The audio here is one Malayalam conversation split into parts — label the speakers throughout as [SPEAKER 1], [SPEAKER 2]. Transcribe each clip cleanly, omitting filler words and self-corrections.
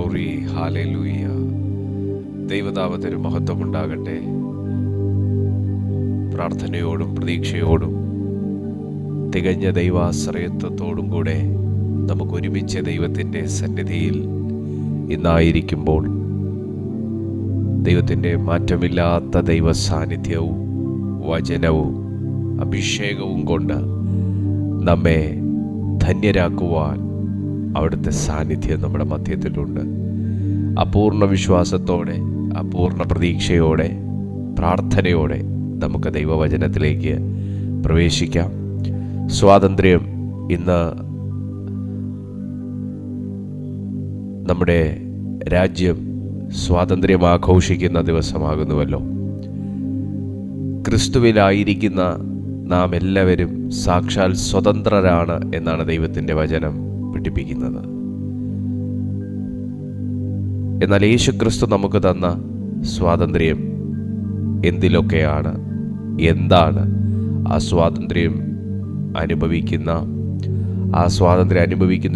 [SPEAKER 1] Glory, hallelujah. ദൈവനാമത്തിന് മഹത്വമുണ്ടാകട്ടെ. പ്രാർത്ഥനയോടും പ്രതീക്ഷയോടും തികഞ്ഞ ദൈവാശ്രയത്വത്തോടും കൂടെ നമുക്ക് ഒരുമിച്ച് ദൈവത്തിൻ്റെ സന്നിധിയിൽ ഇന്നായിരിക്കുമ്പോൾ ദൈവത്തിൻ്റെ മാറ്റമില്ലാത്ത ദൈവ സാന്നിധ്യവും വചനവും അഭിഷേകവും കൊണ്ട് നമ്മെ ധന്യരാക്കുവാൻ അവിടുത്തെ സാന്നിധ്യം നമ്മുടെ മധ്യത്തിലുണ്ട്. അപൂർണ വിശ്വാസത്തോടെ, അപൂർണ പ്രതീക്ഷയോടെ, പ്രാർത്ഥനയോടെ നമുക്ക് ദൈവവചനത്തിലേക്ക് പ്രവേശിക്കാം. സ്വാതന്ത്ര്യം ഇന്ന് നമ്മുടെ രാജ്യം സ്വാതന്ത്ര്യം ആഘോഷിക്കുന്ന ദിവസമാകുന്നുവല്ലോ. ക്രിസ്തുവിലായിരിക്കുന്ന നാം എല്ലാവരും സാക്ഷാൽ സ്വതന്ത്രരാണ് എന്നാണ് ദൈവത്തിൻ്റെ വചനം പഠിപ്പിക്കുന്നത്. എന്നാൽ യേശു ക്രിസ്തു നമുക്ക് തന്ന സ്വാതന്ത്ര്യം എന്തിലൊക്കെയാണ്, എന്താണ് ആ സ്വാതന്ത്ര്യം അനുഭവിക്കുന്ന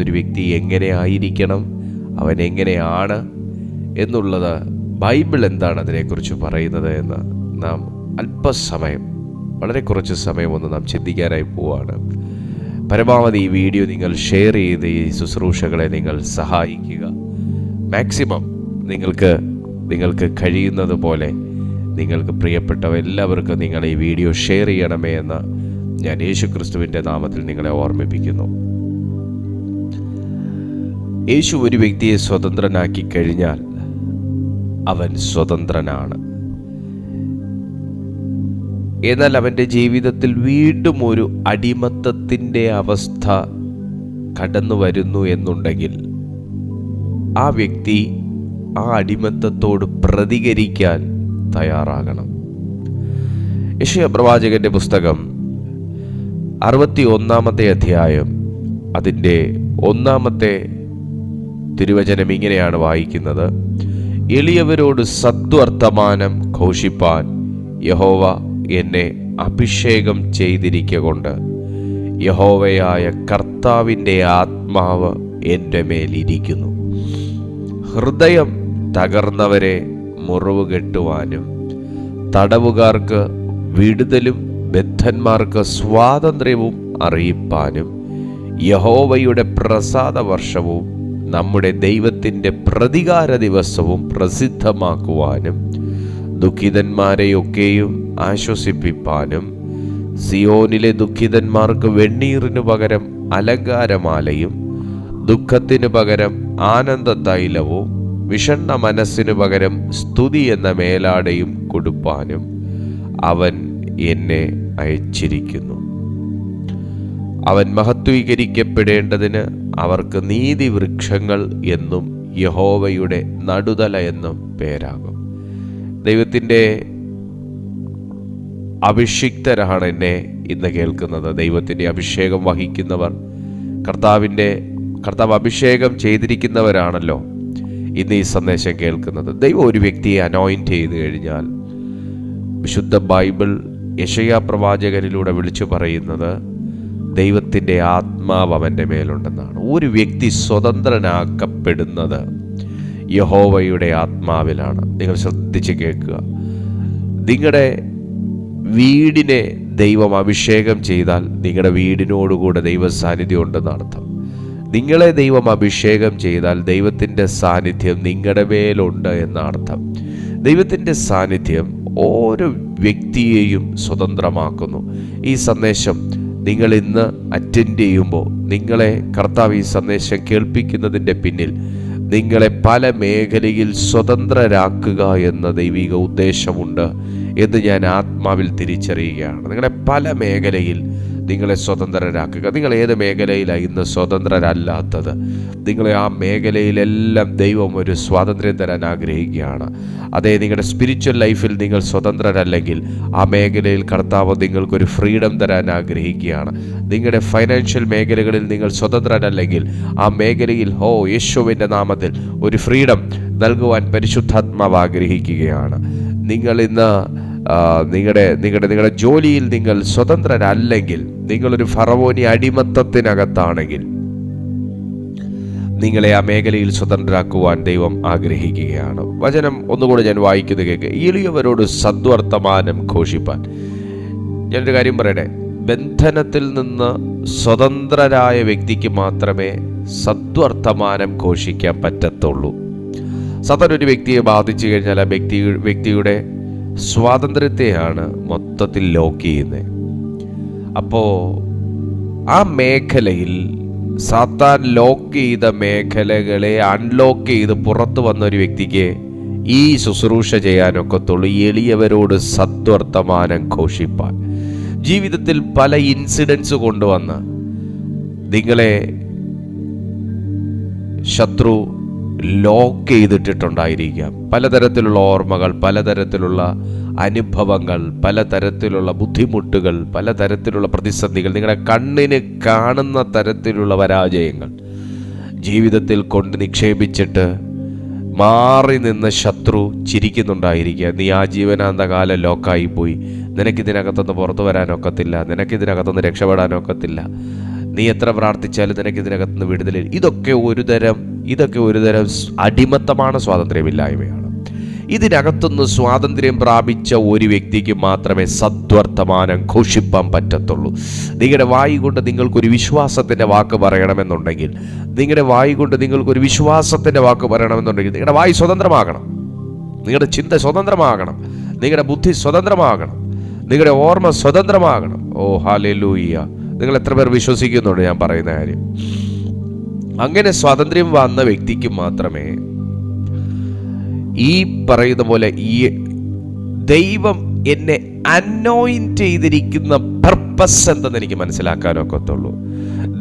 [SPEAKER 1] ഒരു വ്യക്തി എങ്ങനെ ആയിരിക്കണം, അവൻ എങ്ങനെയാണ് എന്നുള്ളത് ബൈബിൾ എന്താണ് അതിനെക്കുറിച്ച് പറയുന്നത് എന്ന് നാം അല്പസമയം, വളരെ കുറച്ച് സമയം ഒന്ന് നാം ചിന്തിക്കാനായി പോവുകയാണ്. പരമാവധി ഈ വീഡിയോ നിങ്ങൾ ഷെയർ ചെയ്ത് ഈ ശുശ്രൂഷകളെ നിങ്ങൾ സഹായിക്കുക. മാക്സിമം നിങ്ങൾക്ക് കഴിയുന്നത് പോലെ നിങ്ങൾക്ക് പ്രിയപ്പെട്ടവ എല്ലാവർക്കും നിങ്ങൾ ഈ വീഡിയോ ഷെയർ ചെയ്യണമേ എന്ന് ഞാൻ യേശു ക്രിസ്തുവിൻ്റെ നാമത്തിൽ നിങ്ങളെ ഓർമ്മിപ്പിക്കുന്നു. യേശു ഒരു വ്യക്തിയെ സ്വതന്ത്രനാക്കി കഴിഞ്ഞാൽ അവൻ സ്വതന്ത്രനാണ്. എന്നാൽ അവൻ്റെ ജീവിതത്തിൽ വീണ്ടും ഒരു അടിമത്തത്തിൻ്റെ അവസ്ഥ കടന്നു വരുന്നു എന്നുണ്ടെങ്കിൽ ആ വ്യക്തി ആ അടിമത്തത്തോട് പ്രതികരിക്കാൻ തയ്യാറാകണം. യെശയ്യാ പ്രവാചകന്റെ പുസ്തകം 61 അധ്യായം അതിൻ്റെ 1 തിരുവചനം ഇങ്ങനെയാണ് വായിക്കുന്നത്: എളിയവരോട് സദ്വർത്തമാനം ഘോഷിപ്പാൻ യഹോവ എന്നെ അഭിഷേകം ചെയ്തിരിക്കൊണ്ട് യഹോവയായ കർത്താവിൻ്റെ ആത്മാവ് എൻ്റെ മേലിരിക്കുന്നു. ഹൃദയം തകർന്നവരെ മുറിവ് കെട്ടുവാനും തടവുകാർക്ക് വിടുതലും ബദ്ധന്മാർക്ക് സ്വാതന്ത്ര്യവും അറിയിപ്പാനും യഹോവയുടെ പ്രസാദ വർഷവും നമ്മുടെ ദൈവത്തിൻ്റെ പ്രതികാര ദിവസവും പ്രസിദ്ധമാക്കുവാനും ദുഃഖിതന്മാരെയൊക്കെയും ആശ്വസിപ്പിപ്പാനും സിയോനിലെ ദുഃഖിതന്മാർക്ക് വെണ്ണീറിനു പകരം അലങ്കാരമാലയും ദുഃഖത്തിനു പകരം ആനന്ദ തൈലവും വിഷണ്ണ മനസ്സിനു പകരം സ്തുതി എന്ന മേലാടയും കൊടുപ്പാനും അവൻ എന്നെ അയച്ചിരിക്കുന്നു. അവൻ മഹത്വീകരിക്കപ്പെടേണ്ടതിന് അവർക്ക് നീതിവൃക്ഷങ്ങൾ എന്നും യഹോവയുടെ നടുതല എന്നും പേരാകും. ദൈവത്തിൻ്റെ അഭിഷിക്തരാണ് എന്നെ ഇന്ന് കേൾക്കുന്നത്. ദൈവത്തിൻ്റെ അഭിഷേകം വഹിക്കുന്നവർ, കർത്താവ് അഭിഷേകം ചെയ്തിരിക്കുന്നവരാണല്ലോ ഇന്ന് ഈ സന്ദേശം കേൾക്കുന്നത്. ദൈവം ഒരു വ്യക്തിയെ അനോയിൻറ്റ് ചെയ്ത് കഴിഞ്ഞാൽ വിശുദ്ധ ബൈബിൾ യെശയ്യാ പ്രവാചകനിലൂടെ വിളിച്ചു പറയുന്നത് ദൈവത്തിൻ്റെ ആത്മാവ് അവൻ്റെ മേലുണ്ടെന്നാണ്. ഒരു വ്യക്തി സ്വതന്ത്രനാക്കപ്പെടുന്നത് യഹോവയുടെ ആത്മാവിലാണ്. നിങ്ങൾ ശ്രദ്ധിച്ച് കേൾക്കുക. നിങ്ങളുടെ വീടിനെ ദൈവം അഭിഷേകം ചെയ്താൽ നിങ്ങളുടെ വീടിനോടുകൂടെ ദൈവ സാന്നിധ്യം ഉണ്ടെന്ന് അർത്ഥം. നിങ്ങളെ ദൈവം അഭിഷേകം ചെയ്താൽ ദൈവത്തിൻ്റെ സാന്നിധ്യം നിങ്ങളുടെ മേലുണ്ട് എന്ന അർത്ഥം. ദൈവത്തിൻ്റെ സാന്നിധ്യം ഓരോ വ്യക്തിയെയും സ്വതന്ത്രമാക്കുന്നു. ഈ സന്ദേശം നിങ്ങൾ ഇന്ന് അറ്റൻഡ് ചെയ്യുമ്പോൾ നിങ്ങളെ കർത്താവ് ഈ സന്ദേശം കേൾപ്പിക്കുന്നതിൻ്റെ പിന്നിൽ നിങ്ങളെ പല മേഖലയിൽ സ്വതന്ത്രരാക്കുക എന്ന ദൈവിക ഉദ്ദേശമുണ്ട് എന്ന് ഞാൻ ആത്മാവിൽ തിരിച്ചറിയുകയാണ്. നിങ്ങളെ പല മേഖലയിൽ നിങ്ങളെ സ്വതന്ത്രരാക്കുക. നിങ്ങൾ ഏത് മേഖലയിലാണ് ഇന്ന് സ്വതന്ത്രരല്ലാത്തത്? നിങ്ങളെ ആ മേഖലയിലെല്ലാം ദൈവം ഒരു സ്വാതന്ത്ര്യം തരാൻ ആഗ്രഹിക്കുകയാണ്. അതേ, നിങ്ങളുടെ സ്പിരിച്വൽ ലൈഫിൽ നിങ്ങൾ സ്വതന്ത്രരല്ലെങ്കിൽ ആ മേഖലയിൽ കർത്താവ് നിങ്ങൾക്കൊരു ഫ്രീഡം തരാൻ ആഗ്രഹിക്കുകയാണ്. നിങ്ങളുടെ ഫൈനാൻഷ്യൽ മേഖലകളിൽ നിങ്ങൾ സ്വതന്ത്രരല്ലെങ്കിൽ ആ മേഖലയിൽ യേശുവിൻ്റെ നാമത്തിൽ ഒരു ഫ്രീഡം നൽകുവാൻ പരിശുദ്ധാത്മാവ് ആഗ്രഹിക്കുകയാണ്. നിങ്ങൾ ഇന്ന് നിങ്ങളുടെ ജോലിയിൽ നിങ്ങൾ സ്വതന്ത്രരല്ലെങ്കിൽ, നിങ്ങളൊരു ഫറവോനി അടിമത്തത്തിനകത്താണെങ്കിൽ, നിങ്ങളെ ആ മേഖലയിൽ സ്വതന്ത്രരാക്കുവാൻ ദൈവം ആഗ്രഹിക്കുകയാണ്. വചനം ഒന്നുകൂടെ ഞാൻ വായിക്കുന്നത് കേൾക്കുക. എളിയവരോട് സദ്വർത്തമാനം ഘോഷിപ്പാൻ. ഞാനൊരു കാര്യം പറയട്ടെ, ബന്ധനത്തിൽ നിന്ന് സ്വതന്ത്രരായ വ്യക്തിക്ക് മാത്രമേ സദ്വർത്തമാനം ഘോഷിക്കാൻ പറ്റത്തുള്ളൂ. സാധാരണ ഒരു വ്യക്തിയെ ബാധിച്ചു കഴിഞ്ഞാൽ ആ വ്യക്തിയുടെ സ്വാതന്ത്ര്യത്തെയാണ് മൊത്തത്തിൽ ലോക്ക് ചെയ്യുന്നത്. അപ്പോൾ ആ മേഖലയിൽ സാത്താൻ ലോക്ക് ചെയ്ത മേഖലകളെ അൺലോക്ക് ചെയ്ത് പുറത്തു വന്ന ഒരു വ്യക്തിക്ക് ഈ ശുശ്രൂഷ ചെയ്യാനൊക്കത്തുള്ളൂ. എളിയവരോട് സദ്വർത്തമാനം ഘോഷിപ്പാൻ. ജീവിതത്തിൽ പല ഇൻസിഡൻസ് കൊണ്ടുവന്ന് നിങ്ങളെ ശത്രു ലോക്ക് ചെയ്തിട്ടുണ്ടായിരിക്കാം. പലതരത്തിലുള്ള ഓർമ്മകൾ, പലതരത്തിലുള്ള അനുഭവങ്ങൾ, പലതരത്തിലുള്ള ബുദ്ധിമുട്ടുകൾ, പലതരത്തിലുള്ള പ്രതിസന്ധികൾ, നിങ്ങളുടെ കണ്ണിന് കാണുന്ന തരത്തിലുള്ള പരാജയങ്ങൾ ജീവിതത്തിൽ കൊണ്ട് നിക്ഷേപിച്ചിട്ട് മാറി നിന്ന് ശത്രു ചിരിക്കുന്നുണ്ടായിരിക്കുക. നീ ആ ജീവനാന്തകാലം ലോക്കായിപ്പോയി, നിനക്കിതിനകത്തൊന്ന് പുറത്തു വരാനൊക്കത്തില്ല, നിനക്കിതിനകത്തൊന്ന് രക്ഷപ്പെടാനൊക്കത്തില്ല, നീ എത്ര പ്രാർത്ഥിച്ചാലും നിനക്കിതിനകത്തുനിന്ന് വിടുതലില്ല. ഇതൊക്കെ ഒരു തരം അടിമത്തമാണ്, സ്വാതന്ത്ര്യമില്ലായ്മയാണ്. ഇതിനകത്തുനിന്ന് സ്വാതന്ത്ര്യം പ്രാപിച്ച ഒരു വ്യക്തിക്ക് മാത്രമേ സദ്വർത്തമാനം ഘോഷിപ്പാൻ പറ്റത്തുള്ളൂ. നിങ്ങളുടെ വായി കൊണ്ട് നിങ്ങൾക്കൊരു വിശ്വാസത്തിൻ്റെ വാക്ക് പറയണമെന്നുണ്ടെങ്കിൽ, നിങ്ങളുടെ വായി കൊണ്ട് നിങ്ങൾക്കൊരു വിശ്വാസത്തിൻ്റെ വാക്ക് പറയണമെന്നുണ്ടെങ്കിൽ നിങ്ങളുടെ വായി സ്വതന്ത്രമാകണം, നിങ്ങളുടെ ചിന്ത സ്വതന്ത്രമാകണം, നിങ്ങളുടെ ബുദ്ധി സ്വതന്ത്രമാകണം, നിങ്ങളുടെ ഓർമ്മ സ്വതന്ത്രമാകണം. ഓ ഹല്ലേലൂയ! നിങ്ങൾ എത്ര പേർ വിശ്വസിക്കുന്നുണ്ട് ഞാൻ പറയുന്ന കാര്യം? അങ്ങനെ സ്വാതന്ത്ര്യം വന്ന വ്യക്തിക്ക് മാത്രമേ ഈ പറയുന്ന പോലെ ഈ ദൈവം എന്നെ അനോയിന്റ് ചെയ്തിരിക്കുന്ന പർപ്പസ് എന്തെന്ന് എനിക്ക് മനസ്സിലാക്കാനൊക്കത്തുള്ളൂ.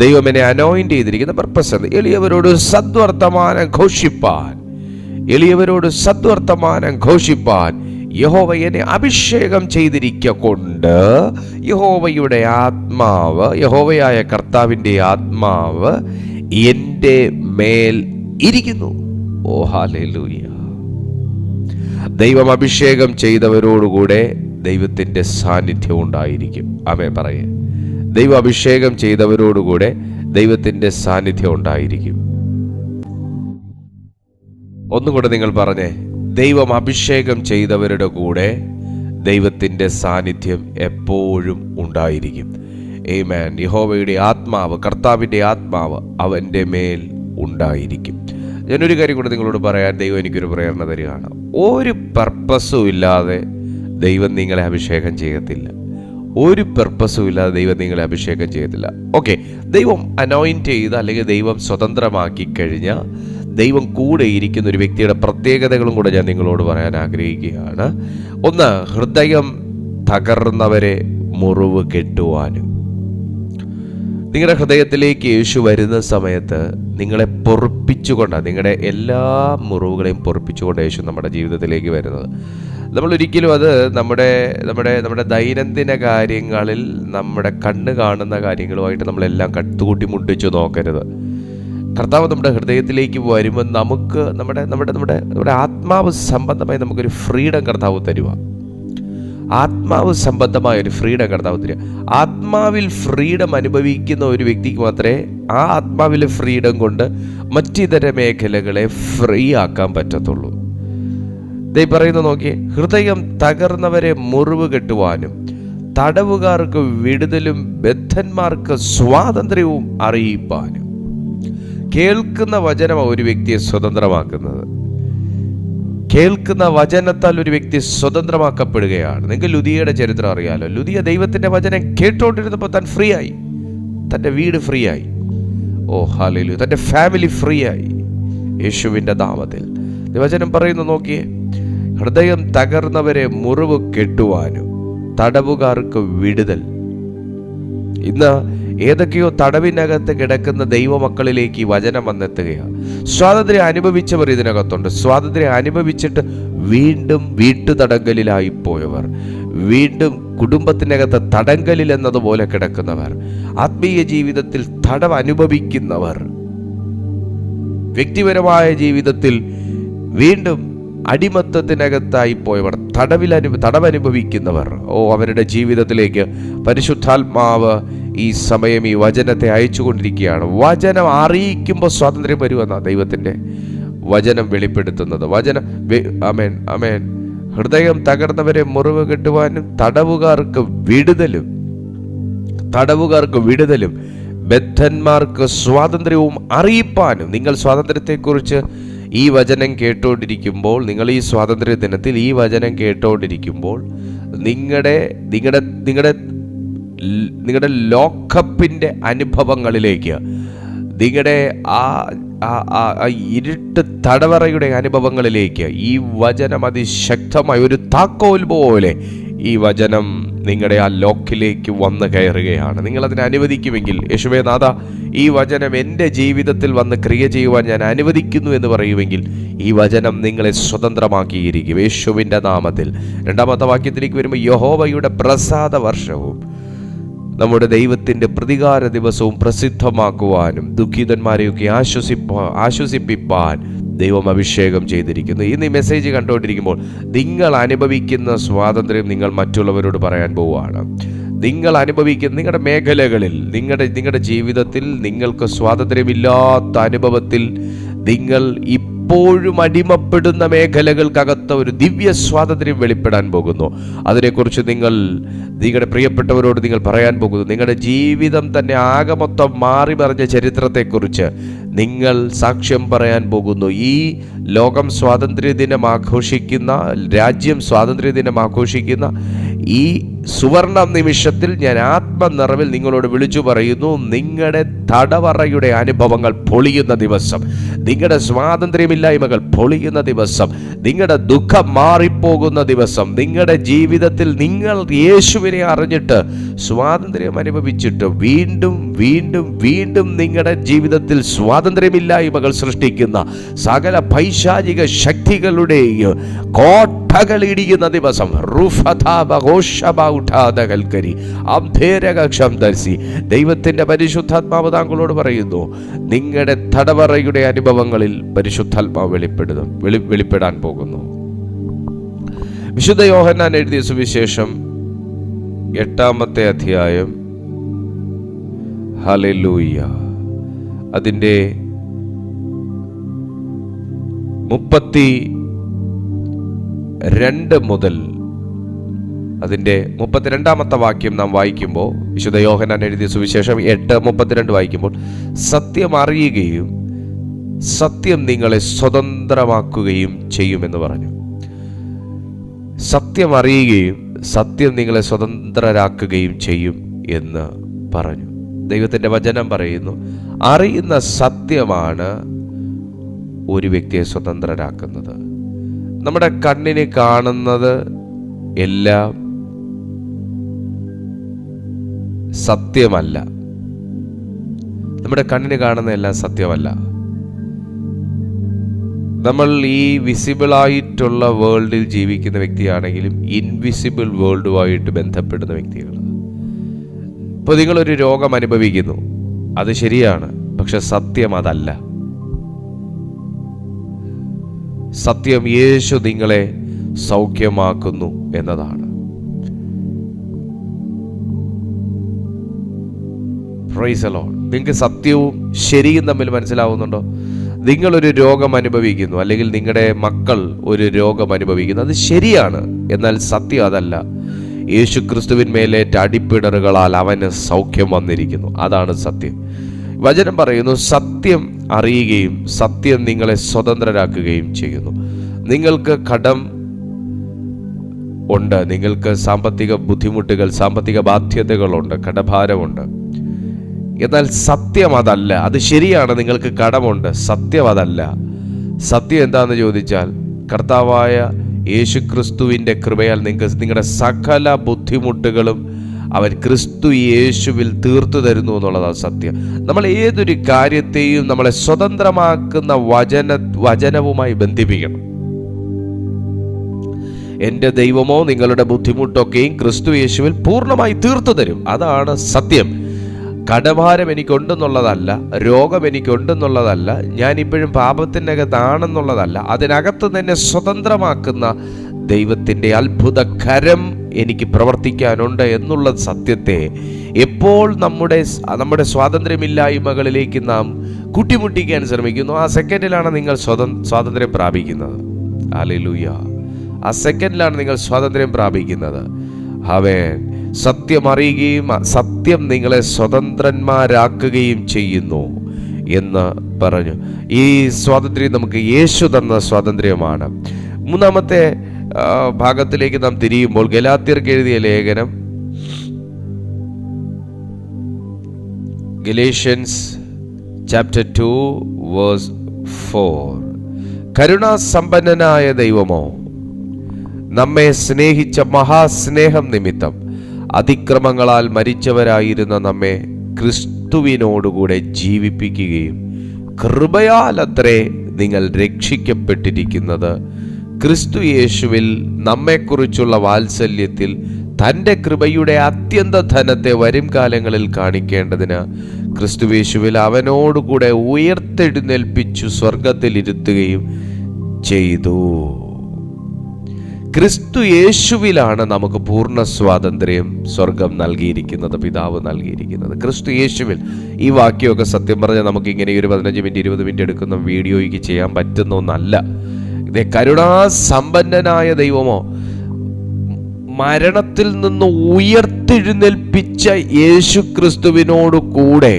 [SPEAKER 1] ദൈവം എന്നെ അനോയിന്റ് ചെയ്തിരിക്കുന്ന പർപ്പസ് എന്ത്? എളിയവരോട് സദ്വർത്തമാനം ഘോഷിപ്പാൻ. എളിയവരോട് സദ്വർത്തമാനം ഘോഷിപ്പാൻ യഹോവ എന്നെ അഭിഷേകം ചെയ്തിരിക്കൊണ്ട് യഹോവയുടെ ആത്മാവ്, യഹോവയായ കർത്താവിൻ്റെ ആത്മാവ് എൻ്റെ മേൽ ഇരിക്കുന്നു. ഓ ഹല്ലേലൂയ! ദൈവം അഭിഷേകം ചെയ്തവരോടുകൂടെ ദൈവത്തിൻ്റെ സാന്നിധ്യം ഉണ്ടായിരിക്കും. ആമേൻ പറയേ. ദൈവം അഭിഷേകം ചെയ്തവരോടുകൂടെ ദൈവത്തിൻ്റെ സാന്നിധ്യം ഉണ്ടായിരിക്കും. ഒന്നും കൂടെ നിങ്ങൾ പറഞ്ഞേ, ദൈവം അഭിഷേകം ചെയ്തവരുടെ കൂടെ ദൈവത്തിൻ്റെ സാന്നിധ്യം എപ്പോഴും ഉണ്ടായിരിക്കും. ആമേൻ. യഹോവയുടെ ആത്മാവ്, കർത്താവിൻ്റെ ആത്മാവ് അവൻ്റെ മേൽ ഉണ്ടായിരിക്കും. ഞാനൊരു കാര്യം കൂടെ നിങ്ങളോട് പറയാൻ ദൈവം എനിക്കൊരു പ്രേരണ തരികയാണ്. ഒരു പർപ്പസും ഇല്ലാതെ ദൈവം നിങ്ങളെ അഭിഷേകം ചെയ്യത്തില്ല. ഒരു പർപ്പസും ഇല്ലാതെ ദൈവം നിങ്ങളെ അഭിഷേകം ചെയ്യത്തില്ല. ഓക്കെ, ദൈവം അനോയിന്റ് ചെയ്ത് അല്ലെങ്കിൽ ദൈവം സ്വതന്ത്രമാക്കി കഴിഞ്ഞാൽ ദൈവം കൂടെ ഇരിക്കുന്ന ഒരു വ്യക്തിയുടെ പ്രത്യേകതകളും കൂടെ ഞാൻ നിങ്ങളോട് പറയാൻ ആഗ്രഹിക്കുകയാണ്. ഒന്ന്, ഹൃദയം തകർന്നവരെ മുറിവ് കെട്ടുവാനും. നിങ്ങളുടെ ഹൃദയത്തിലേക്ക് യേശു വരുന്ന സമയത്ത് നിങ്ങളെ പൊറുപ്പിച്ചുകൊണ്ടാണ്, നിങ്ങളുടെ എല്ലാ മുറിവുകളെയും പൊറുപ്പിച്ചുകൊണ്ട് യേശു നമ്മുടെ ജീവിതത്തിലേക്ക് വരുന്നത്. നമ്മൾ ഒരിക്കലും അത് നമ്മുടെ ദൈനംദിന കാര്യങ്ങളിൽ നമ്മുടെ കണ്ണ് കാണുന്ന കാര്യങ്ങളുമായിട്ട് നമ്മളെല്ലാം കട്ടുകൂട്ടി മുട്ടിച്ചു നോക്കരുത്. കർത്താവ് നമ്മുടെ ഹൃദയത്തിലേക്ക് വരുമ്പോൾ നമുക്ക് നമ്മുടെ ആത്മാവ് സംബന്ധമായി നമുക്കൊരു ഫ്രീഡം കർത്താവ് തരുക. ആത്മാവ് സംബന്ധമായ ഒരു ഫ്രീഡം കർത്താവ് തരിക. ആത്മാവിൽ ഫ്രീഡം അനുഭവിക്കുന്ന ഒരു വ്യക്തിക്ക് മാത്രമേ ആ ആത്മാവിലെ ഫ്രീഡം കൊണ്ട് മറ്റിതര മേഖലകളെ ഫ്രീ ആക്കാൻ പറ്റത്തുള്ളൂ. ദൈവം പറയുന്നത് നോക്കിയേ, ഹൃദയം തകർന്നവരെ മുറിവ് കെട്ടുവാനും തടവുകാർക്ക് വിടുതലും ബദ്ധന്മാർക്ക് സ്വാതന്ത്ര്യവും അറിയിപ്പാനും. കേൾക്കുന്ന വചനം ഒരു വ്യക്തിയെ സ്വതന്ത്രമാക്കുന്നത്. കേൾക്കുന്ന വചനത്താൽ ഒരു വ്യക്തി സ്വതന്ത്രമാക്കപ്പെടുകയാണ്. നിങ്ങൾക്ക് ലുദിയയുടെ ചരിത്രം അറിയാലോ. ലുദിയ ദൈവത്തിന്റെ വചനം കേട്ടോണ്ടിരുന്നപ്പോൾ താൻ ഫ്രീ ആയി, തൻ്റെ വീട് ഫ്രീ ആയി. ഓ ഹല്ലേലൂയ! തൻ്റെ ഫാമിലി ഫ്രീ ആയി യേശുവിൻ്റെ നാമത്തിൽ. വചനം പറയുന്നു നോക്കിയേ, ഹൃദയം തകർന്നവരെ മുറിവ് കെട്ടുവാനും തടവുകാർക്ക് വിടുതൽ. ഇന്ന് ഏതൊക്കെയോ തടവിനകത്ത് കിടക്കുന്ന ദൈവമക്കളിലേക്ക് ഈ വചനം വന്നെത്തുകയാണ്. സ്വാതന്ത്ര്യം അനുഭവിച്ചവർ ഇതിനകത്തുണ്ട്. സ്വാതന്ത്ര്യം അനുഭവിച്ചിട്ട് വീണ്ടും വീട്ടുതടങ്കലിലായി പോയവർ, വീണ്ടും കുടുംബത്തിനകത്ത് തടങ്കലിൽ എന്നതുപോലെ കിടക്കുന്നവർ, ആത്മീയ ജീവിതത്തിൽ തടവ് അനുഭവിക്കുന്നവർ, വ്യക്തിപരമായ ജീവിതത്തിൽ വീണ്ടും അടിമത്തത്തിനകത്തായി പോയവർ, തടവനുഭവിക്കുന്നവർ. ഓ, അവരുടെ ജീവിതത്തിലേക്ക് പരിശുദ്ധാത്മാവ് ഈ സമയം ഈ വചനത്തെ അയച്ചുകൊണ്ടിരിക്കുകയാണ്. വചനം അറിയിക്കുമ്പോൾ സ്വാതന്ത്ര്യം വരുമെന്നാണ് ദൈവത്തിൻ്റെ വചനം വെളിപ്പെടുത്തുന്നത്. ആമേൻ ആമേൻ. ഹൃദയം തകർന്നവരെ മുറിവ് കെട്ടുവാനും തടവുകാർക്ക് വിടുതലും ബദ്ധന്മാർക്ക് സ്വാതന്ത്ര്യവും അറിയിപ്പാനും. നിങ്ങൾ സ്വാതന്ത്ര്യത്തെക്കുറിച്ച് ഈ വചനം കേട്ടോണ്ടിരിക്കുമ്പോൾ, നിങ്ങൾ ഈ സ്വാതന്ത്ര്യ ദിനത്തിൽ ഈ വചനം കേട്ടോണ്ടിരിക്കുമ്പോൾ നിങ്ങളുടെ ലോക്കപ്പിൻ്റെ അനുഭവങ്ങളിലേക്ക്, നിങ്ങളുടെ ആ ഇരുട്ട് തടവറയുടെ അനുഭവങ്ങളിലേക്ക് ഈ വചനം അതിശക്തമായ ഒരു താക്കോൽ പോലെ ഈ വചനം നിങ്ങളുടെ ആ ലോക്കിലേക്ക് വന്ന് കയറുകയാണ്. നിങ്ങളതിനെ അനുവദിക്കുമെങ്കിൽ, യേശുവേ നാഥ, ഈ വചനം എൻ്റെ ജീവിതത്തിൽ വന്ന് ക്രിയ ചെയ്യുവാൻ ഞാൻ അനുവദിക്കുന്നു എന്ന് പറയുമെങ്കിൽ ഈ വചനം നിങ്ങളെ സ്വതന്ത്രമാക്കിയിരിക്കും യേശുവിൻ്റെ നാമത്തിൽ. 2-ാമത്തെ വാക്യത്തിലേക്ക് വരുമ്പോൾ, യഹോവയുടെ പ്രസാദ വർഷവും നമ്മുടെ ദൈവത്തിൻ്റെ പ്രതികാര ദിവസവും പ്രസിദ്ധമാക്കുവാനും ദുഃഖിതന്മാരെയൊക്കെ ആശ്വസിപ്പിപ്പാൻ ദൈവം അഭിഷേകം ചെയ്തിരിക്കുന്നു. ഇന്ന് ഈ മെസ്സേജ് കണ്ടുകൊണ്ടിരിക്കുമ്പോൾ നിങ്ങൾ അനുഭവിക്കുന്ന സ്വാതന്ത്ര്യം നിങ്ങൾ മറ്റുള്ളവരോട് പറയാൻ പോവുകയാണ്. നിങ്ങൾ അനുഭവിക്കുന്ന നിങ്ങളുടെ മേഖലകളിൽ, നിങ്ങളുടെ ജീവിതത്തിൽ നിങ്ങൾക്ക് സ്വാതന്ത്ര്യമില്ലാത്ത അനുഭവത്തിൽ നിങ്ങൾ ഇപ്പോഴും അടിമപ്പെടുന്ന മേഖലകൾക്കകത്ത് ഒരു ദിവ്യ സ്വാതന്ത്ര്യം വെളിപ്പെടാൻ പോകുന്നു. അതിനെക്കുറിച്ച് നിങ്ങളുടെ പ്രിയപ്പെട്ടവരോട് നിങ്ങൾ പറയാൻ പോകുന്നു. നിങ്ങളുടെ ജീവിതം തന്നെ ആകെ മൊത്തം മാറി മറിഞ്ഞ ചരിത്രത്തെക്കുറിച്ച് നിങ്ങൾ സാക്ഷ്യം പറയാൻ പോകുന്നു. ഈ ലോകം സ്വാതന്ത്ര്യദിനം ആഘോഷിക്കുന്ന, രാജ്യം സ്വാതന്ത്ര്യദിനം ആഘോഷിക്കുന്ന ഈ സുവർണ നിമിഷത്തിൽ ഞാൻ ആത്മനിറവിൽ നിങ്ങളോട് വിളിച്ചു പറയുന്നു, നിങ്ങളുടെ തടവറയുടെ അനുഭവങ്ങൾ പൊളിയുന്ന ദിവസം, നിങ്ങളുടെ സ്വാതന്ത്ര്യമില്ലായ്മകൾ പൊളിയുന്ന ദിവസം, നിങ്ങളുടെ ദുഃഖം മാറിപ്പോകുന്ന ദിവസം, നിങ്ങളുടെ ജീവിതത്തിൽ നിങ്ങൾ യേശുവിനെ അറിഞ്ഞിട്ട് സ്വാതന്ത്ര്യം അനുഭവിച്ചിട്ട് വീണ്ടും വീണ്ടും വീണ്ടും നിങ്ങളുടെ ജീവിതത്തിൽ സ്വാതന്ത്ര്യമില്ലായ്മകൾ സൃഷ്ടിക്കുന്ന സകല പൈശാചിക ശക്തികളുടെ കോട്ടകൾ ഇടിയുന്ന ദിവസം. ദൈവത്തിന്റെ പരിശുദ്ധാത്മാവ് താങ്കളോട് പറയുന്നു, നിങ്ങളുടെ തടവറയുടെ അനുഭവങ്ങളിൽ പരിശുദ്ധാത്മാവ് വെളിപ്പെടാൻ പോകുന്നു. വിശുദ്ധ യോഹന്നാൻ എഴുതിയ സുവിശേഷം 8-ാമത്തെ അധ്യായം, ഹല്ലേലൂയ, അതിൻ്റെ 32 മുതൽ അതിൻ്റെ 32-ാമത്തെ വാക്യം നാം വായിക്കുമ്പോൾ, വിശുദ്ധ യോഹന്നാൻ എഴുതിയ സുവിശേഷം 8:32 വായിക്കുമ്പോൾ, സത്യം അറിയുകയും സത്യം നിങ്ങളെ സ്വതന്ത്രമാക്കുകയും ചെയ്യുമെന്ന് പറഞ്ഞു. സത്യം അറിയുകയും സത്യം നിങ്ങളെ സ്വതന്ത്രരാക്കുകയും ചെയ്യും എന്ന് പറഞ്ഞു. ദൈവത്തിൻ്റെ വചനം പറയുന്നു, അറിയുന്ന സത്യമാണ് ഒരു വ്യക്തിയെ സ്വതന്ത്രരാക്കുന്നത്. നമ്മുടെ കണ്ണിന് കാണുന്നത് എല്ലാം സത്യമല്ല. നമ്മുടെ കണ്ണിന് കാണുന്ന എല്ലാം സത്യമല്ല. നമ്മൾ ഈ വിസിബിളായിട്ടുള്ള വേൾഡിൽ ജീവിക്കുന്ന വ്യക്തിയാണെങ്കിലും ഇൻവിസിബിൾ വേൾഡുമായിട്ട് ബന്ധപ്പെടുന്ന വ്യക്തികൾ. ഇപ്പോൾ നിങ്ങളൊരു രോഗം അനുഭവിക്കുന്നു, അത് ശരിയാണ്, പക്ഷെ സത്യം അതല്ല. സത്യം യേശു നിങ്ങളെ സൗഖ്യമാക്കുന്നു എന്നതാണ്. Praise the Lord. നിങ്ങൾക്ക് സത്യവും ശരിയും തമ്മിൽ മനസ്സിലാവുന്നുണ്ടോ? നിങ്ങളൊരു രോഗം അനുഭവിക്കുന്നു, അല്ലെങ്കിൽ നിങ്ങളുടെ മക്കൾ ഒരു രോഗം അനുഭവിക്കുന്നു, അത് ശരിയാണ്, എന്നാൽ സത്യം അതല്ല. യേശു ക്രിസ്തുവിന്മേലേറ്റ അടിപ്പിണറുകളാൽ അവന് സൗഖ്യം വന്നിരിക്കുന്നു, അതാണ് സത്യം. വചനം പറയുന്നു, സത്യം അറിയുകയും സത്യം നിങ്ങളെ സ്വതന്ത്രരാക്കുകയും ചെയ്യുന്നു. നിങ്ങൾക്ക് കടം ഉണ്ട്, നിങ്ങൾക്ക് സാമ്പത്തിക ബുദ്ധിമുട്ടുകൾ, സാമ്പത്തിക ബാധ്യതകളുണ്ട്, കടഭാരമുണ്ട്, എന്നാൽ സത്യം അതല്ല. അത് ശരിയാണ്, നിങ്ങൾക്ക് കടമുണ്ട്, സത്യം അതല്ല. സത്യം എന്താണെന്ന് ചോദിച്ചാൽ, കർത്താവായ യേശു ക്രിസ്തുവിൻ്റെ കൃപയാൽ നിങ്ങളുടെ സകല ബുദ്ധിമുട്ടുകളും അവൻ ക്രിസ്തു യേശുവിൽ തീർത്തു തരുന്നു എന്നുള്ളതാണ് സത്യം. നമ്മൾ ഏതൊരു കാര്യത്തെയും നമ്മളെ സ്വതന്ത്രമാക്കുന്ന വചനവുമായി ബന്ധിപ്പിക്കണം. എൻ്റെ ദൈവമോ നിങ്ങളുടെ ബുദ്ധിമുട്ടൊക്കെയും ക്രിസ്തു യേശുവിൽ പൂർണ്ണമായി തീർത്തു തരും, അതാണ് സത്യം. കടഭാരം എനിക്കുണ്ടെന്നുള്ളതല്ല, രോഗം എനിക്കുണ്ടെന്നുള്ളതല്ല, ഞാനിപ്പോഴും പാപത്തിനകത്താണെന്നുള്ളതല്ല, അതിനകത്ത് തന്നെ സ്വതന്ത്രമാക്കുന്ന ദൈവത്തിൻ്റെ അത്ഭുത കരം എനിക്ക് പ്രവർത്തിക്കാനുണ്ട് എന്നുള്ള സത്യത്തെ എപ്പോൾ നമ്മുടെ സ്വാതന്ത്ര്യമില്ലായ്മകളിലേക്ക് നാം കൂട്ടിമുട്ടിക്കാൻ ശ്രമിക്കുന്നു, ആ സെക്കൻഡിലാണ് നിങ്ങൾ സ്വാതന്ത്ര്യം പ്രാപിക്കുന്നത്. ഹല്ലേലൂയ! ആ സെക്കൻഡിലാണ് നിങ്ങൾ സ്വാതന്ത്ര്യം പ്രാപിക്കുന്നത്. അവൻ സത്യം അറിയുകയും സത്യം നിങ്ങളെ സ്വതന്ത്രന്മാരാക്കുകയും ചെയ്യുന്നു എന്ന് പറഞ്ഞു. ഈ സ്വാതന്ത്ര്യം നമുക്ക് യേശു തന്ന സ്വാതന്ത്ര്യമാണ്. മൂന്നാമത്തെ ഭാഗത്തിലേക്ക് നാം തിരിയുമ്പോൾ ഗലാത്യർക്ക് എഴുതിയ ലേഖനം, ഗലേഷ്യൻസ് ചാപ്റ്റർ 2 വേഴ്സ് 4. കരുണാസമ്പന്നനായ ദൈവമോ നമ്മെ സ്നേഹിച്ച മഹാസ്നേഹം നിമിത്തം അതിക്രമങ്ങളാൽ മരിച്ചവരായിരുന്ന നമ്മെ ക്രിസ്തുവിനോടുകൂടെ ജീവിപ്പിക്കുകയും കൃപയാൽ അത്രേ നിങ്ങൾ രക്ഷിക്കപ്പെട്ടിരിക്കുന്നത്. ക്രിസ്തു യേശുവിൽ നമ്മെക്കുറിച്ചുള്ള വാത്സല്യത്തിൽ തൻ്റെ കൃപയുടെ അത്യന്ത ധനത്തെ വരും കാലങ്ങളിൽ കാണിക്കേണ്ടതിന് ക്രിസ്തുയേശുവിൽ അവനോടുകൂടെ ഉയർത്തെഴുന്നേൽപ്പിച്ചു സ്വർഗത്തിലിരുത്തുകയും ചെയ്തു. ക്രിസ്തു യേശുവിലാണ് നമുക്ക് പൂർണ്ണ സ്വാതന്ത്ര്യം സ്വർഗം നൽകിയിരിക്കുന്നത്, പിതാവ് നൽകിയിരിക്കുന്നത്. ക്രിസ്തു യേശുവിൽ. ഈ വാക്യമൊക്കെ സത്യം പറഞ്ഞാൽ നമുക്ക് ഇങ്ങനെ ഒരു 15 മിനിറ്റ് 20 മിനിറ്റ് എടുക്കുന്ന വീഡിയോയ്ക്ക് ചെയ്യാൻ പറ്റുന്ന ഒന്നല്ല. ഇതേ കരുണാസമ്പന്നനായ ദൈവമോ മരണത്തിൽ നിന്ന് ഉയർത്തെഴുന്നേൽപ്പിച്ച യേശു ക്രിസ്തുവിനോട് കൂടെ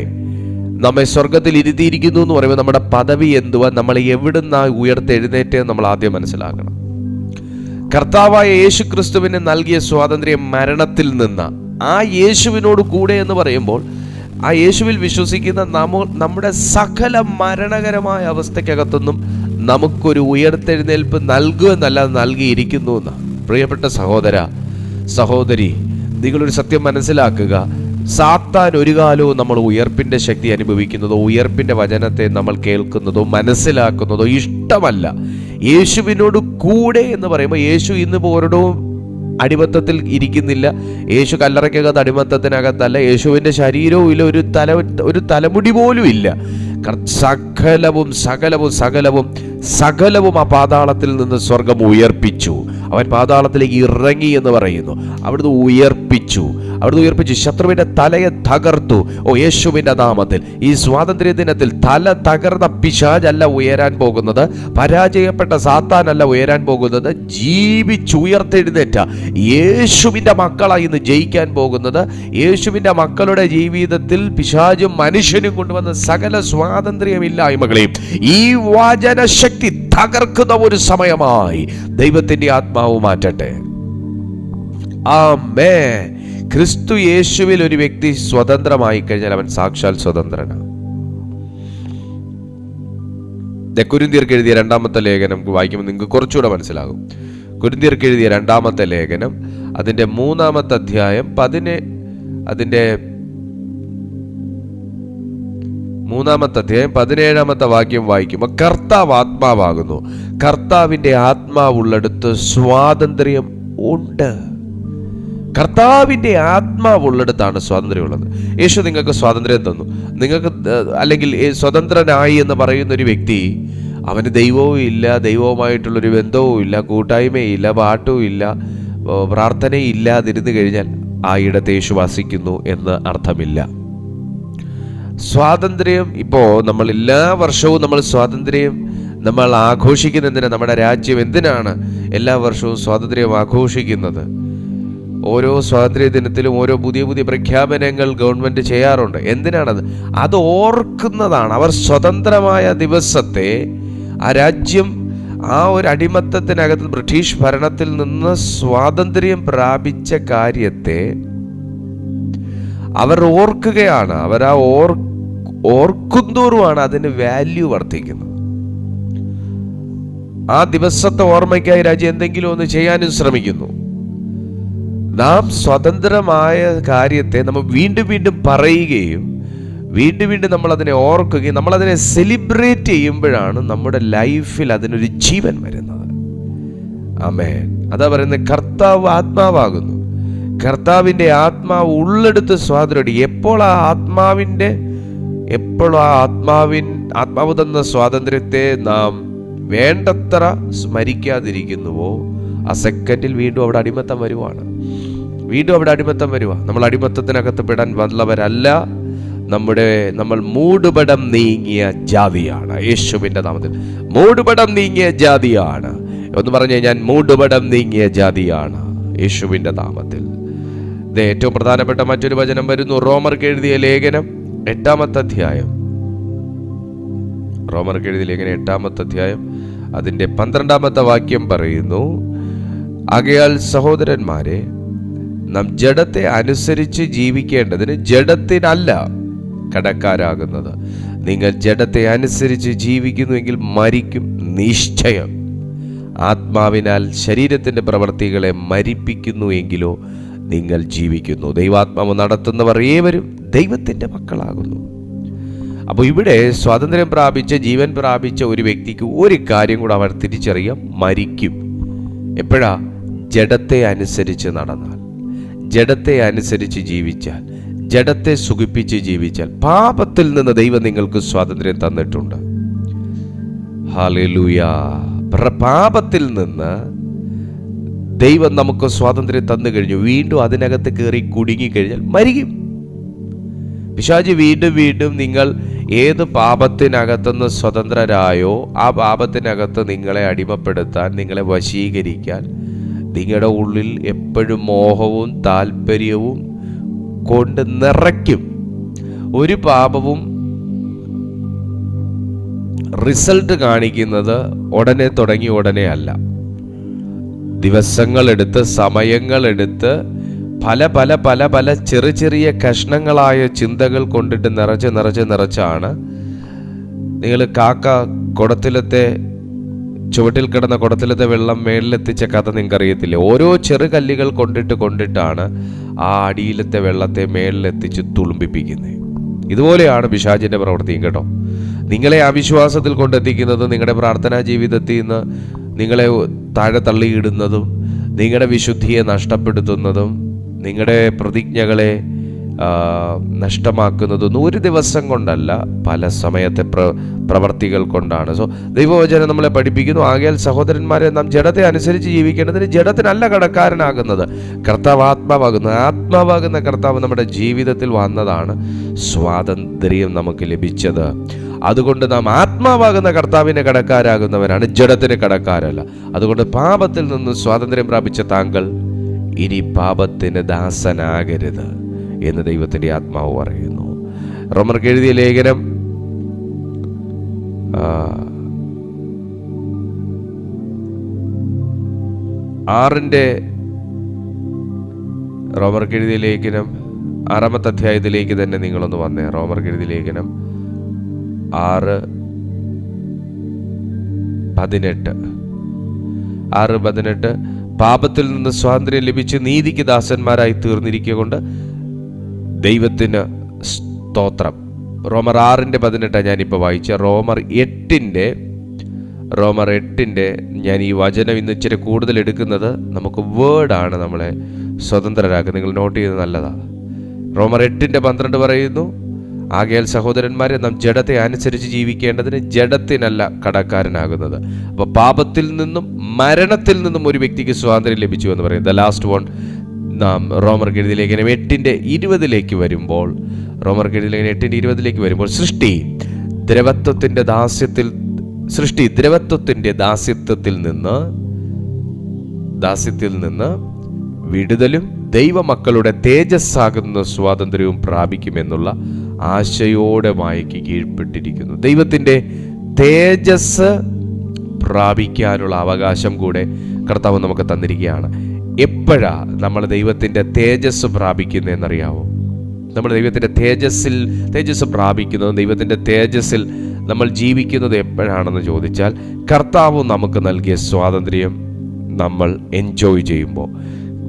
[SPEAKER 1] നമ്മെ സ്വർഗത്തിൽ ഇരുത്തിയിരിക്കുന്നു എന്ന് പറയുമ്പോൾ നമ്മുടെ പദവി എന്തുവാ, നമ്മൾ എവിടുന്നാ ഉയർത്തെഴുന്നേറ്റേ നമ്മൾ ആദ്യം മനസ്സിലാക്കണം. കർത്താവായ യേശു ക്രിസ്തുവിന് നൽകിയ സ്വാതന്ത്ര്യം മരണത്തിൽ നിന്ന്, ആ യേശുവിനോട് കൂടെ എന്ന് പറയുമ്പോൾ ആ യേശുവിൽ വിശ്വസിക്കുന്ന നമ്മുടെ സകല മരണകരമായ അവസ്ഥയ്ക്കകത്തൊന്നും നമുക്കൊരു ഉയർത്തെഴുന്നേൽപ്പ് നൽകുമെന്നല്ല, നൽകിയിരിക്കുന്നു എന്ന്. പ്രിയപ്പെട്ട സഹോദര സഹോദരി, നിങ്ങളൊരു സത്യം മനസ്സിലാക്കുക. സാത്താൻ ഒരു കാലവും നമ്മൾ ഉയർപ്പിൻ്റെ ശക്തി അനുഭവിക്കുന്നതോ ഉയർപ്പിൻ്റെ വചനത്തെ നമ്മൾ കേൾക്കുന്നതോ മനസ്സിലാക്കുന്നതോ ഇഷ്ടമല്ല. യേശുവിനോട് കൂടെ എന്ന് പറയുമ്പോൾ യേശു ഇന്ന് ഒരിടവും അടിമത്തത്തിൽ ഇരിക്കുന്നില്ല. യേശു കല്ലറയ്ക്കകത്ത് അടിമത്തത്തിനകത്തല്ല. യേശുവിൻ്റെ ശരീരവും ഇല്ല, ഒരു തലമുടി പോലും ഇല്ല. സകലവും ആ പാതാളത്തിൽ നിന്ന് സ്വർഗം ഉയർപ്പിച്ചു. അവൻ പാതാളത്തിലേക്ക് ഇറങ്ങി എന്ന് പറയുന്നു. അവിടുന്ന് ഉയർപ്പിച്ചു. ശത്രുവിന്റെ തലയെ തകർത്തു. യേശുവിന്റെ നാമത്തിൽ ഈ സ്വാതന്ത്ര്യ ദിനത്തിൽ തല തകർന്ന പിശാചല്ല ഉയരാൻ പോകുന്നത്, പരാജയപ്പെട്ട സാത്താനല്ല ഉയരാൻ പോകുന്നത്. ജീവിച്ചുയർത്തെഴുന്നേറ്റ യേശുവിന്റെ മക്കളായി ഇന്ന് ജയിക്കാൻ പോകുന്നത്. യേശുവിന്റെ മക്കളുടെ ജീവിതത്തിൽ പിശാചും മനുഷ്യനും കൊണ്ടുവന്ന സകല സ്വാതന്ത്ര്യമില്ലായ്മകളെയും ഈ വചനശക്തി തകർക്കുന്ന ഒരു സമയമായി ദൈവത്തിന്റെ ആത്മാവ് മാറ്റട്ടെ. ആമേൻ. ക്രിസ്തു യേശുവിൽ ഒരു വ്യക്തി സ്വതന്ത്രമായി കഴിഞ്ഞാൽ അവൻ സാക്ഷാൽ സ്വതന്ത്രനാണ്. കൊരിന്ത്യർക്ക് എഴുതിയ 2-ാമത്തെ ലേഖനം വായിക്കുമ്പോൾ നിങ്ങൾക്ക് കുറച്ചുകൂടെ മനസ്സിലാകും. കൊരിന്ത്യർക്ക് എഴുതിയ 2-ാമത്തെ ലേഖനം അതിൻ്റെ 3-ാമത്തെ അധ്യായം അതിൻ്റെ 3-ാമത്തെ അധ്യായം 17-ാമത്തെ വാക്യം വായിക്കുമ്പോൾ കർത്താവ് ആത്മാവാകുന്നു, കർത്താവിൻ്റെ ആത്മാവുള്ളിടത്ത് സ്വാതന്ത്ര്യം ഉണ്ട്. കർത്താവിൻ്റെ ആത്മാവുള്ളിടത്താണ് സ്വാതന്ത്ര്യമുള്ളത്. യേശു നിങ്ങൾക്ക് സ്വാതന്ത്ര്യം തന്നു. നിങ്ങൾക്ക് അല്ലെങ്കിൽ സ്വതന്ത്രനായി എന്ന് പറയുന്ന ഒരു വ്യക്തി, അവന് ദൈവവും ഇല്ല, ദൈവവുമായിട്ടുള്ളൊരു ബന്ധവും ഇല്ല, കൂട്ടായ്മയില്ല, പാട്ടും ഇല്ല, പ്രാർത്ഥനയും ഇല്ലാതിരുന്നു കഴിഞ്ഞാൽ ആ ഇടത്ത് യേശു വസിക്കുന്നു എന്ന് അർത്ഥമില്ല. സ്വാതന്ത്ര്യം ഇപ്പോൾ നമ്മൾ എല്ലാ വർഷവും നമ്മൾ സ്വാതന്ത്ര്യം നമ്മൾ ആഘോഷിക്കുന്നതിന്, നമ്മുടെ രാജ്യം എന്തിനാണ് എല്ലാ വർഷവും സ്വാതന്ത്ര്യം ആഘോഷിക്കുന്നത്? ഓരോ സ്വാതന്ത്ര്യ ദിനത്തിലും ഓരോ പുതിയ പുതിയ പ്രഖ്യാപനങ്ങൾ ഗവൺമെൻറ് ചെയ്യാറുണ്ട്. എന്തിനാണത്? അത് ഓർക്കുന്നതാണ്. അവർ സ്വതന്ത്രമായ ദിവസത്തെ, ആ രാജ്യം ആ ഒരു അടിമത്തത്തിനകത്ത് ബ്രിട്ടീഷ് ഭരണത്തിൽ നിന്ന് സ്വാതന്ത്ര്യം പ്രാപിച്ച കാര്യത്തെ അവർ ഓർക്കുകയാണ്. അവർ ആ ഓർക്കുന്തോറുമാണ് അതിന് വാല്യൂ വർദ്ധിക്കുന്നത്. ആ ദിവസത്തെ ഓർമ്മയ്ക്കായി രാജ്യം എന്തെങ്കിലും ഒന്ന് ചെയ്യാനും ശ്രമിക്കുന്നു. നാം സ്വതന്ത്രമായ കാര്യത്തെ നമ്മൾ വീണ്ടും വീണ്ടും പറയുകയും വീണ്ടും വീണ്ടും നമ്മളതിനെ ഓർക്കുകയും നമ്മളതിനെ സെലിബ്രേറ്റ് ചെയ്യുമ്പോഴാണ് നമ്മുടെ ലൈഫിൽ അതിനൊരു ജീവൻ വരുന്നത്. ആമേൻ. അതാ പറയുന്നത്, കർത്താവ് ആത്മാവാകുന്നു, കർത്താവിൻ്റെ ആത്മാവ് ഉള്ളെടുത്ത് സ്വാതന്ത്ര്യം. എപ്പോൾ ആ ആത്മാവ് തന്ന സ്വാതന്ത്ര്യത്തെ നാം വേണ്ടത്ര സ്മരിക്കാതിരിക്കുന്നുവോ, ആ സെക്കൻഡിൽ വീണ്ടും അവിടെ അടിമത്തം വരുവാണ്. വീണ്ടും അവിടെ അടിമത്തം വരുക. നമ്മൾ അടിമത്തത്തിനകത്ത് പെടാൻ വന്നവരല്ല. നമ്മൾ മൂടുപടം നീങ്ങിയ ജാതിയാണ്. യേശുവിൻ്റെ നാമത്തിൽ മൂടുപടം നീങ്ങിയ ജാതിയാണ്. എന്ന് പറഞ്ഞ് ഞാൻ മൂടുപടം നീങ്ങിയ ജാതിയാണ് യേശുവിൻ്റെ നാമത്തിൽ. ഇത് ഏറ്റവും പ്രധാനപ്പെട്ട മറ്റൊരു വചനം വരുന്നു. റോമർക്ക് എഴുതിയ ലേഖനം 8-ാമത്തെ അധ്യായം. റോമർക്ക് എഴുതിയ ലേഖനം 8-ാമത്തെ അധ്യായം അതിൻ്റെ 12-ാമത്തെ വാക്യം പറയുന്നു, ആകയാൽ സഹോദരന്മാരെ, നാം ജഡത്തെ അനുസരിച്ച് ജീവിക്കേണ്ടതിന് ജഡത്തിനല്ല കടക്കാരാകുന്നത്. നിങ്ങൾ ജഡത്തെ അനുസരിച്ച് ജീവിക്കുന്നുവെങ്കിൽ മരിക്കും നിശ്ചയം. ആത്മാവിനാൽ ശരീരത്തിൻ്റെ പ്രവൃത്തികളെ മരിപ്പിക്കുന്നുവെങ്കിലോ നിങ്ങൾ ജീവിക്കുന്നു. ദൈവാത്മാവ് നടത്തുന്നവർ ഏവരും ദൈവത്തിൻ്റെ മക്കളാകുന്നു. അപ്പോൾ ഇവിടെ സ്വാതന്ത്ര്യം പ്രാപിച്ച, ജീവൻ പ്രാപിച്ച ഒരു വ്യക്തിക്ക് ഒരു കാര്യം കൂടെ അവർ തിരിച്ചറിയാം: മരിക്കും. എപ്പോഴാ? ജഡത്തെ അനുസരിച്ച് നടന്നാൽ, ജഡത്തെ അനുസരിച്ച് ജീവിച്ചാൽ, ജഡത്തെ സുഖിപ്പിച്ച് ജീവിച്ചാൽ. പാപത്തിൽ നിന്ന് ദൈവം നിങ്ങൾക്ക് സ്വാതന്ത്ര്യം തന്നിട്ടുണ്ട്. ഹല്ലേലൂയ. പാപത്തിൽ നിന്ന് ദൈവം നമുക്ക് സ്വാതന്ത്ര്യം തന്നു കഴിഞ്ഞു. വീണ്ടും അതിനകത്ത് കയറി കുടുങ്ങിക്കഴിഞ്ഞാൽ മരിക്കും. പിശാചി വീണ്ടും വീണ്ടും നിങ്ങൾ ഏത് പാപത്തിനകത്തുനിന്ന് സ്വതന്ത്രരായോ ആ പാപത്തിനകത്ത് നിങ്ങളെ അടിമപ്പെടുത്താൻ, നിങ്ങളെ വശീകരിക്കാൻ, നിങ്ങളുടെ ഉള്ളിൽ എപ്പോഴും മോഹവും താല്പര്യവും കൊണ്ട് നിറയ്ക്കും. ഒരു പാപവും റിസൾട്ട് കാണിക്കുന്നത് ഉടനെ തുടങ്ങി ഉടനെ അല്ല. ദിവസങ്ങളെടുത്ത്, സമയങ്ങളെടുത്ത്, പല പല പല പല ചെറിയ ചെറിയ കഷ്ണങ്ങളായ ചിന്തകൾ കൊണ്ടിട്ട് നിറച്ചാണ്. നിങ്ങൾ കാക്ക കുടത്തിലത്തെ ചുവട്ടിൽ കിടന്ന കുടത്തിലത്തെ വെള്ളം മേളിലെത്തിച്ച കഥ നിങ്ങൾക്കറിയത്തില്ലേ? ഓരോ ചെറുകല്ലുകൾ കൊണ്ടിട്ടാണ് ആ അടിയിലത്തെ വെള്ളത്തെ മേളിലെത്തിച്ച് തുളുമ്പിപ്പിക്കുന്നത്. ഇതുപോലെയാണ് പിശാചിൻ്റെ പ്രവൃത്തിയും കേട്ടോ. നിങ്ങളെ അവിശ്വാസത്തിൽ കൊണ്ടെത്തിക്കുന്നത്, നിങ്ങളുടെ പ്രാർത്ഥനാ ജീവിതത്തിൽ നിന്ന് നിങ്ങളെ താഴെ തള്ളിയിടുന്നതും, നിങ്ങളുടെ വിശുദ്ധിയെ നഷ്ടപ്പെടുത്തുന്നതും, നിങ്ങളുടെ പ്രതിജ്ഞകളെ നഷ്ടമാക്കുന്നതൊന്നും ഒരു ദിവസം കൊണ്ടല്ല, പല സമയത്തെ പ്രവർത്തികൾ കൊണ്ടാണ്. സോ ദൈവവചനം നമ്മളെ പഠിപ്പിക്കുന്നു, ആകയാൽ സഹോദരന്മാരെ, നാം ജഡത്തെ അനുസരിച്ച് ജീവിക്കേണ്ടതിന് ജഡത്തിനല്ല കടക്കാരനാകുന്നത്, കർത്താവ് ആത്മാവാകുന്നത്. ആത്മാവാകുന്ന കർത്താവ് നമ്മുടെ ജീവിതത്തിൽ വന്നതാണ് സ്വാതന്ത്ര്യം നമുക്ക് ലഭിച്ചത്. അതുകൊണ്ട് നാം ആത്മാവാകുന്ന കർത്താവിന് കടക്കാരാകുന്നവരാണ്, ജഡത്തിന് കടക്കാരല്ല. അതുകൊണ്ട് പാപത്തിൽ നിന്ന് സ്വാതന്ത്ര്യം പ്രാപിച്ച താങ്കൾ ഇനി പാപത്തിന് ദാസനാകരുത് എന്ന് ദൈവത്തിൻ്റെ ആത്മാവ് പറയുന്നു. റോമർക്ക് എഴുതിയ ലേഖനം 6 റോമർക്ക് എഴുതിയ ലേഖനം 6-ാമത്തെ അധ്യായത്തിലേക്ക് തന്നെ നിങ്ങളൊന്ന് വന്നേ. റോമർക്ക് എഴുതിയ ലേഖനം 6:18 പാപത്തിൽ നിന്ന് സ്വാതന്ത്ര്യം ലഭിച്ച് നീതിക്ക് ദാസന്മാരായി തീർന്നിരിക്കൊണ്ട് ദൈവത്തിന് സ്തോത്രം. റോമർ 6:18 ഞാനിപ്പോൾ വായിച്ച. റോമർ 8 ഞാൻ ഈ വചനം ഇന്ന് ഇച്ചിരി കൂടുതൽ എടുക്കുന്നത് നമുക്ക് വേർഡാണ് നമ്മളെ സ്വതന്ത്രരാക്കുക. നിങ്ങൾ നോട്ട് ചെയ്ത് നല്ലതാണ്. റോമർ 8:12 പറയുന്നു, ആകയാൽ സഹോദരന്മാരെ, നാം ജഡത്തെ അനുസരിച്ച് ജീവിക്കേണ്ടതിന് ജഡത്തിനല്ല കടക്കാരനാകുന്നത്. അപ്പോൾ പാപത്തിൽ നിന്നും മരണത്തിൽ നിന്നും ഒരു വ്യക്തിക്ക് സ്വാതന്ത്ര്യം ലഭിച്ചു എന്ന് പറയും. ദ ലാസ്റ്റ് വൺ നാം റോമർക്ക് എഴുതിയ ലേഖനം 8:20 വരുമ്പോൾ, റോമർക്ക് എഴുതിയ ലേഖനം 8:20 വരുമ്പോൾ, സൃഷ്ടി ദ്രവത്വത്തിൻ്റെ ദാസ്യത്വത്തിൽ നിന്ന് വിടുതലും ദൈവമക്കളുടെ തേജസ്സാകുന്ന സ്വാതന്ത്ര്യവും പ്രാപിക്കുമെന്നുള്ള ആശയോടെ മായയ്ക്ക് കീഴ്പ്പെട്ടിരിക്കുന്നു. ദൈവത്തിൻ്റെ തേജസ് പ്രാപിക്കാനുള്ള അവകാശം കൂടെ കർത്താവ് നമുക്ക് തന്നിരിക്കുകയാണ്. എപ്പോഴാ നമ്മൾ ദൈവത്തിൻ്റെ തേജസ് പ്രാപിക്കുന്നതെന്നറിയാവോ? നമ്മൾ ദൈവത്തിൻ്റെ തേജസ് പ്രാപിക്കുന്നത്, ദൈവത്തിൻ്റെ തേജസ്സിൽ നമ്മൾ ജീവിക്കുന്നത് എപ്പോഴാണെന്ന് ചോദിച്ചാൽ, കർത്താവ് നമുക്ക് നൽകിയ സ്വാതന്ത്ര്യം നമ്മൾ എൻജോയ് ചെയ്യുമ്പോൾ,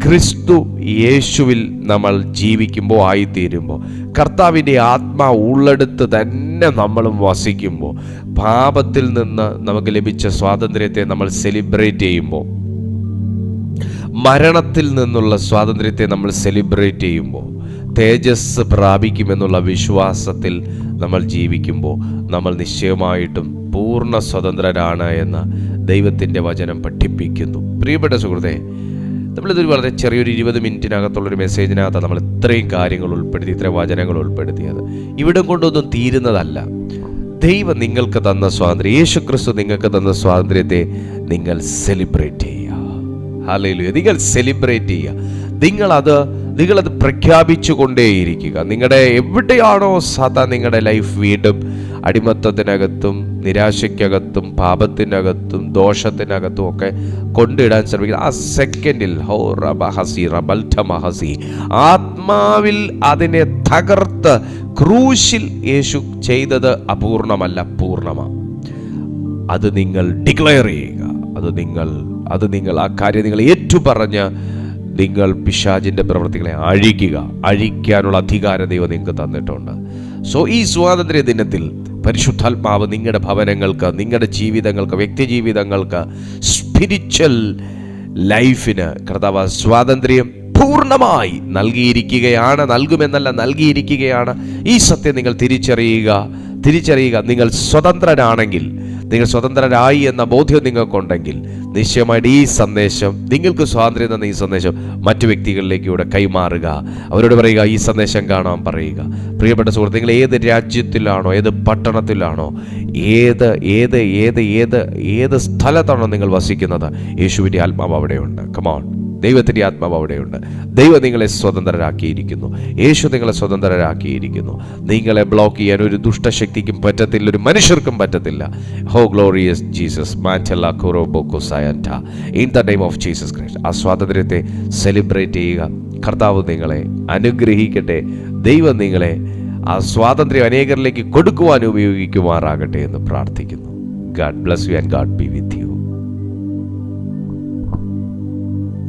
[SPEAKER 1] ക്രിസ്തു യേശുവിൽ നമ്മൾ ജീവിക്കുമ്പോൾ, ആയിത്തീരുമ്പോൾ, കർത്താവിൻ്റെ ആത്മാവ് ഉള്ളെടുത്ത് തന്നെ നമ്മളും വസിക്കുമ്പോൾ, പാപത്തിൽ നിന്ന് നമുക്ക് ലഭിച്ച സ്വാതന്ത്ര്യത്തെ നമ്മൾ സെലിബ്രേറ്റ് ചെയ്യുമ്പോൾ, മരണത്തിൽ നിന്നുള്ള സ്വാതന്ത്ര്യത്തെ നമ്മൾ സെലിബ്രേറ്റ് ചെയ്യുമ്പോൾ, തേജസ് പ്രാപിക്കുമെന്നുള്ള വിശ്വാസത്തിൽ നമ്മൾ ജീവിക്കുമ്പോൾ, നമ്മൾ നിശ്ചയമായിട്ടും പൂർണ്ണ സ്വതന്ത്രരാണ് എന്ന് ദൈവത്തിൻ്റെ വചനം പഠിപ്പിക്കുന്നു. പ്രിയപ്പെട്ട സുഹൃത്തേ, നമ്മളിതൊരു വളരെ ചെറിയൊരു 20 മിനിറ്റിനകത്തുള്ളൊരു മെസ്സേജിനകത്ത് നമ്മൾ ഇത്രയും കാര്യങ്ങൾ ഉൾപ്പെടുത്തി, ഇത്രയും വചനങ്ങൾ ഉൾപ്പെടുത്തിയത്. ഇവിടെ കൊണ്ടൊന്നും തീരുന്നതല്ല. ദൈവം നിങ്ങൾക്ക് തന്ന സ്വാതന്ത്ര്യം, യേശുക്രിസ്തു നിങ്ങൾക്ക് തന്ന സ്വാതന്ത്ര്യത്തെ നിങ്ങൾ സെലിബ്രേറ്റ് ചെയ്യുക. ഹല്ലേലൂയ. നിങ്ങൾ സെലിബ്രേറ്റ് ചെയ്യുക. നിങ്ങളത് പ്രഖ്യാപിച്ചു കൊണ്ടേയിരിക്കുക. നിങ്ങളുടെ എവിടെയാണോ സാത്താൻ നിങ്ങളുടെ ലൈഫ് വീണ്ടും അടിമത്തത്തിനകത്തും നിരാശയ്ക്കകത്തും പാപത്തിനകത്തും ദോഷത്തിനകത്തും ഒക്കെ കൊണ്ടിടാൻ ശ്രമിക്കുന്നത്, ആ സെക്കൻഡിൽ ആത്മാവിൽ അതിനെ തകർത്ത് ക്രൂശിൽ യേശു ചെയ്തത് അപൂർണമല്ല, പൂർണ്ണമാണ്. അത് നിങ്ങൾ ഡിക്ലെയർ ചെയ്യുക. അത് നിങ്ങൾ ആ കാര്യം നിങ്ങൾ ഏറ്റുപറഞ്ഞ് നിങ്ങൾ പിശാചിൻ്റെ പ്രവൃത്തികളെ അഴിക്കാനുള്ള അധികാരം ദൈവം നിങ്ങൾക്ക് തന്നിട്ടുണ്ട്. സോ ഈ സ്വാതന്ത്ര്യ ദിനത്തിൽ പരിശുദ്ധാത്മാവ് നിങ്ങളുടെ ഭവനങ്ങൾക്ക്, നിങ്ങളുടെ ജീവിതങ്ങൾക്ക്, വ്യക്തി ജീവിതങ്ങൾക്ക്, സ്പിരിച്വൽ ലൈഫിന് കർത്താവ് സ്വാതന്ത്ര്യം പൂർണ്ണമായി നൽകിയിരിക്കുകയാണ്. ഈ സത്യം നിങ്ങൾ തിരിച്ചറിയുക. നിങ്ങൾ സ്വതന്ത്രരാണെങ്കിൽ, നിങ്ങൾ സ്വതന്ത്രരായി എന്ന ബോധ്യം നിങ്ങൾക്കുണ്ടെങ്കിൽ, നിശ്ചയമായിട്ട് ഈ സന്ദേശം, നിങ്ങൾക്ക് സ്വാതന്ത്ര്യം തന്ന ഈ സന്ദേശം മറ്റു വ്യക്തികളിലേക്ക് കൂടെ കൈമാറുക. അവരോട് പറയുക, ഈ സന്ദേശം കാണാൻ പറയുക. പ്രിയപ്പെട്ട സുഹൃത്തുക്കളെ, നിങ്ങൾ ഏത് രാജ്യത്തിലാണോ, ഏത് പട്ടണത്തിലാണോ, ഏത് സ്ഥലത്താണോ നിങ്ങൾ വസിക്കുന്നത്, യേശുവിൻ്റെ ആത്മാവ് അവിടെയുണ്ട്. കമോൺ, ദൈവത്തിൻ്റെ ആത്മാവ് അവിടെയുണ്ട്. ദൈവം നിങ്ങളെ സ്വതന്ത്രരാക്കിയിരിക്കുന്നു. യേശു നിങ്ങളെ സ്വതന്ത്രരാക്കിയിരിക്കുന്നു. നിങ്ങളെ ബ്ലോക്ക് ചെയ്യാൻ ഒരു ദുഷ്ടശക്തിക്കും പറ്റത്തില്ല, ഒരു മനുഷ്യർക്കും പറ്റത്തില്ല. ഹോ ഗ്ലോറിയസ് ജീസസ് മാറ്റല്ല കുറോബോക്കോ സയൻറ്റ in the name of Jesus Christ. ആ സ്വാതന്ത്ര്യത്തെ സെലിബ്രേറ്റ് ചെയ്യുക. കർത്താവ് നിങ്ങളെ അനുഗ്രഹിക്കട്ടെ. ദൈവം നിങ്ങളെ ആ സ്വാതന്ത്ര്യം അനേകരിലേക്ക് കൊടുക്കുവാൻ ഉപയോഗിക്കുമാറാകട്ടെ എന്ന് പ്രാർത്ഥിക്കുന്നു. God bless you and God B with you.